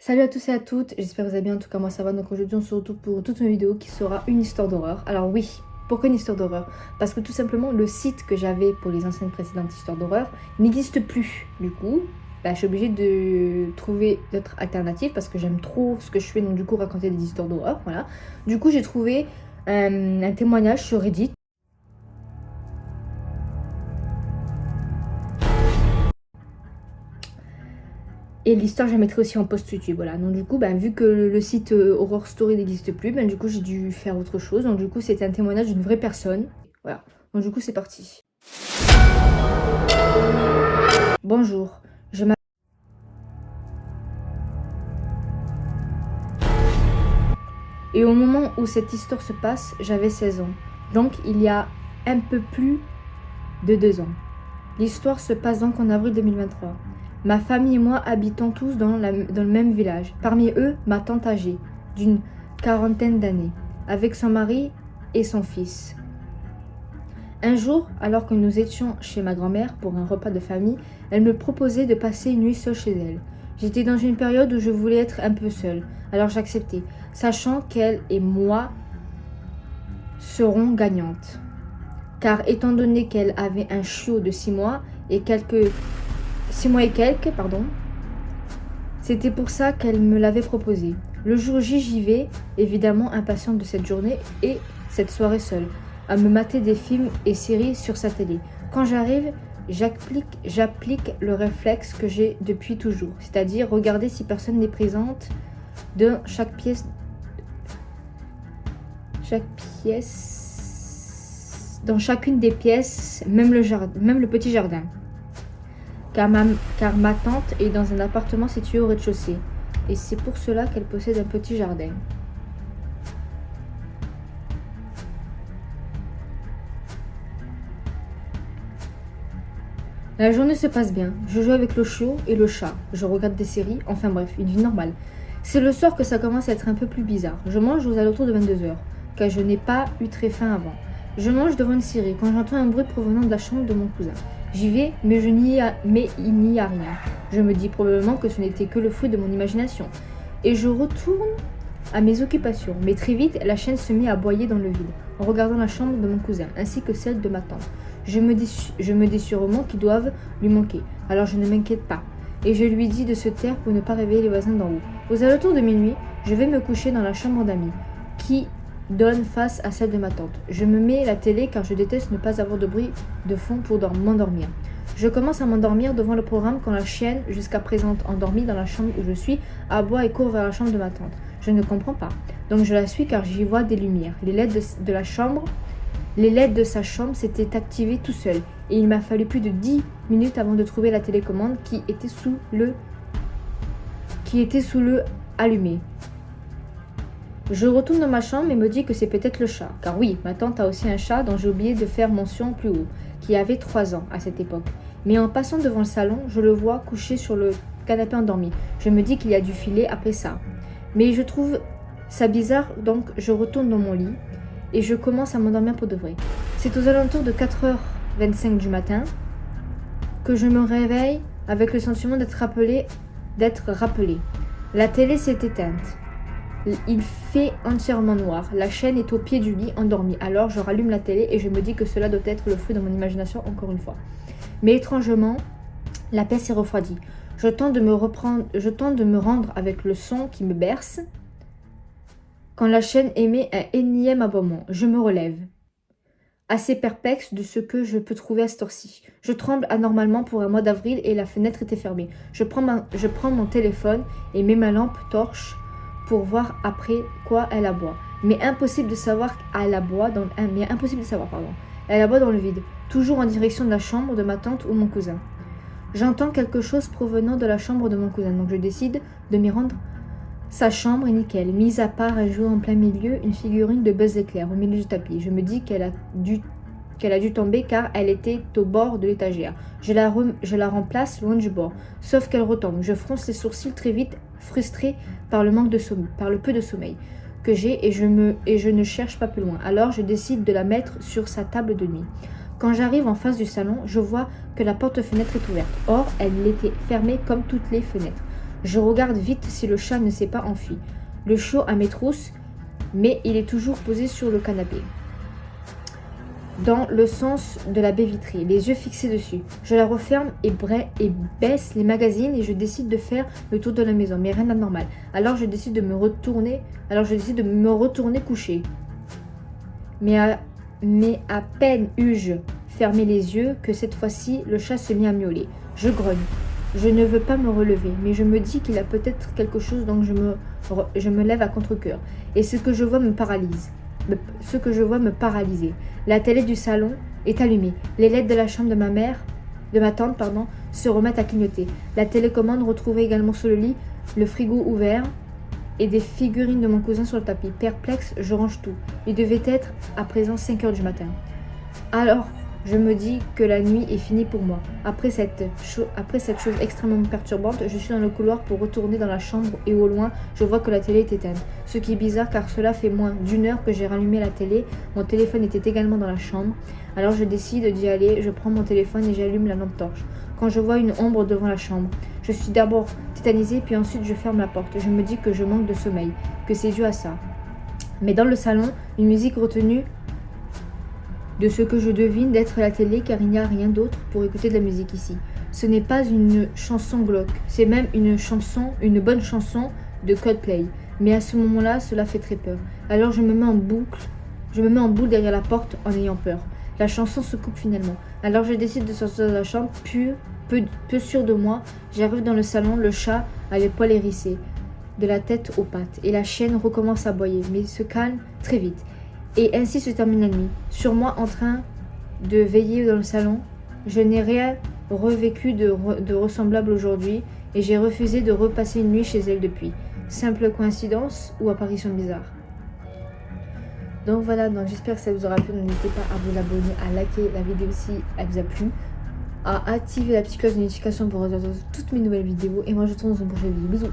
Salut à tous et à toutes, j'espère que vous allez bien, en tout cas moi ça va. Donc aujourd'hui on se retrouve pour toute une vidéo qui sera une histoire d'horreur. Alors oui, pourquoi une histoire d'horreur? Parce que tout simplement le site que j'avais pour les anciennes précédentes histoires d'horreur n'existe plus. Du coup, je suis obligée de trouver d'autres alternatives parce que j'aime trop ce que je fais, donc du coup raconter des histoires d'horreur, voilà. Du coup j'ai trouvé un témoignage sur Reddit. Et l'histoire, je la mettrai aussi en post YouTube, voilà. Donc du coup, vu que le site Horror Story n'existe plus, du coup, j'ai dû faire autre chose. Donc du coup, c'était un témoignage d'une vraie personne. Voilà. Donc du coup, c'est parti. Bonjour, je m'appelle... Et au moment où cette histoire se passe, j'avais 16 ans. Donc il y a un peu plus de 2 ans. L'histoire se passe donc en avril 2023. Ma famille et moi habitons tous dans le même village. Parmi eux, ma tante âgée, d'une quarantaine d'années, avec son mari et son fils. Un jour, alors que nous étions chez ma grand-mère pour un repas de famille, elle me proposait de passer une nuit seule chez elle. J'étais dans une période où je voulais être un peu seule, alors j'acceptais, sachant qu'elle et moi serons gagnantes. Car étant donné qu'elle avait un chiot de 6 mois et quelques c'était pour ça qu'elle me l'avait proposé. Le jour J, j'y vais, évidemment impatiente de cette journée et cette soirée seule, à me mater des films et séries sur sa télé. Quand j'arrive, j'applique le réflexe que j'ai depuis toujours, c'est-à-dire regarder si personne n'est présente dans dans chacune des pièces, même le petit jardin. Car ma tante est dans un appartement situé au rez-de-chaussée, et c'est pour cela qu'elle possède un petit jardin. La journée se passe bien, je joue avec le chiot et le chat, je regarde des séries, enfin bref, une vie normale. C'est le soir que ça commence à être un peu plus bizarre. Je mange aux alentours de 22h, car je n'ai pas eu très faim avant. Je mange devant une série quand j'entends un bruit provenant de la chambre de mon cousin. J'y vais, mais il n'y a rien. Je me dis probablement que ce n'était que le fruit de mon imagination. Et je retourne à mes occupations. Mais très vite, la chaîne se mit à aboyer dans le vide, en regardant la chambre de mon cousin, ainsi que celle de ma tante. Je me dis sûrement qu'ils doivent lui manquer, alors je ne m'inquiète pas. Et je lui dis de se taire pour ne pas réveiller les voisins d'en haut. Aux alentours de minuit, je vais me coucher dans la chambre d'amis, qui donne face à celle de ma tante. Je me mets la télé car je déteste ne pas avoir de bruit de fond pour m'endormir. Je commence à m'endormir devant le programme quand la chienne, jusqu'à présent endormie dans la chambre où je suis, aboie et court vers la chambre de ma tante. Je ne comprends pas. Donc je la suis car j'y vois des lumières. Les LED de sa chambre s'étaient activées tout seul et il m'a fallu plus de 10 minutes avant de trouver la télécommande qui était sous le allumé. Je retourne dans ma chambre et me dis que c'est peut-être le chat. Car oui, ma tante a aussi un chat dont j'ai oublié de faire mention plus haut, qui avait 3 ans à cette époque. Mais en passant devant le salon, je le vois couché sur le canapé endormi. Je me dis qu'il a dû filer après ça. Mais je trouve ça bizarre, donc je retourne dans mon lit et je commence à m'endormir pour de vrai. C'est aux alentours de 4h25 du matin que je me réveille avec le sentiment d'être rappelé. La télé s'est éteinte. Il fait entièrement noir. La chaîne est au pied du lit, endormie. Alors je rallume la télé et je me dis que cela doit être le fruit de mon imagination encore une fois. Mais étrangement, la paix s'est refroidie. Je tente de me rendre avec le son qui me berce. Quand la chaîne émet un énième aboiement, je me relève, assez perplexe de ce que je peux trouver à cette heure-ci. Je tremble anormalement pour un mois d'avril et la fenêtre était fermée. Je prends mon téléphone et mets ma lampe torche pour voir après quoi elle aboie. Mais impossible de savoir elle aboie dans le vide, toujours en direction de la chambre de ma tante ou mon cousin. J'entends quelque chose provenant de la chambre de mon cousin, donc je décide de m'y rendre. Sa chambre est nickel, mise à part elle joue en plein milieu une figurine de Buzz l'éclair au milieu du tapis. Je me dis qu'elle a dû tomber car elle était au bord de l'étagère. Je la remplace loin du bord, sauf qu'elle retombe. Je fronce les sourcils très vite, frustrée par le peu de sommeil que j'ai et je ne cherche pas plus loin. Alors je décide de la mettre sur sa table de nuit. Quand j'arrive en face du salon, je vois que la porte-fenêtre est ouverte. Or, elle était fermée comme toutes les fenêtres. Je regarde vite si le chat ne s'est pas enfui. Le chiot a mes trousses, mais il est toujours posé sur le canapé, dans le sens de la baie vitrée, les yeux fixés dessus. Je la referme et baisse les magazines et je décide de faire le tour de la maison, mais rien d'anormal. Alors je décide de me retourner coucher. Mais à peine eus-je fermé les yeux que cette fois-ci, le chat se mit à miauler. Je grogne. Je ne veux pas me relever, mais je me dis qu'il a peut-être quelque chose, donc je me lève à contre-cœur. Et ce que je vois me paralyser. La télé du salon est allumée. Les LED de la chambre de ma tante, se remettent à clignoter. La télécommande retrouvée également sous le lit, le frigo ouvert et des figurines de mon cousin sur le tapis. Perplexe, je range tout. Il devait être à présent 5 heures du matin. Alors, je me dis que la nuit est finie pour moi. Après cette chose extrêmement perturbante, je suis dans le couloir pour retourner dans la chambre et au loin, je vois que la télé est éteinte. Ce qui est bizarre car cela fait moins d'une heure que j'ai rallumé la télé. Mon téléphone était également dans la chambre. Alors je décide d'y aller, je prends mon téléphone et j'allume la lampe torche. Quand je vois une ombre devant la chambre, je suis d'abord tétanisée puis ensuite je ferme la porte. Je me dis que je manque de sommeil, que c'est dû à ça. Mais dans le salon, une musique retenue de ce que je devine d'être la télé car il n'y a rien d'autre pour écouter de la musique ici. Ce n'est pas une chanson glauque, c'est même une bonne chanson de Coldplay. Mais à ce moment-là, cela fait très peur. Alors je me mets en boule derrière la porte en ayant peur. La chanson se coupe finalement. Alors je décide de sortir de la chambre, peu sûr de moi. J'arrive dans le salon, le chat a les poils hérissés, de la tête aux pattes, et la chienne recommence à aboyer, mais se calme très vite. Et ainsi se termine la nuit. Sur moi, en train de veiller dans le salon, je n'ai rien revécu de ressemblable aujourd'hui et j'ai refusé de repasser une nuit chez elle depuis. Simple coïncidence ou apparition bizarre? Donc voilà, j'espère que ça vous aura plu. N'hésitez pas à vous abonner, à liker la vidéo si elle vous a plu, à activer la petite cloche de notification pour recevoir toutes mes nouvelles vidéos. Et moi je vous retrouve dans une prochaine vidéo. Bisous!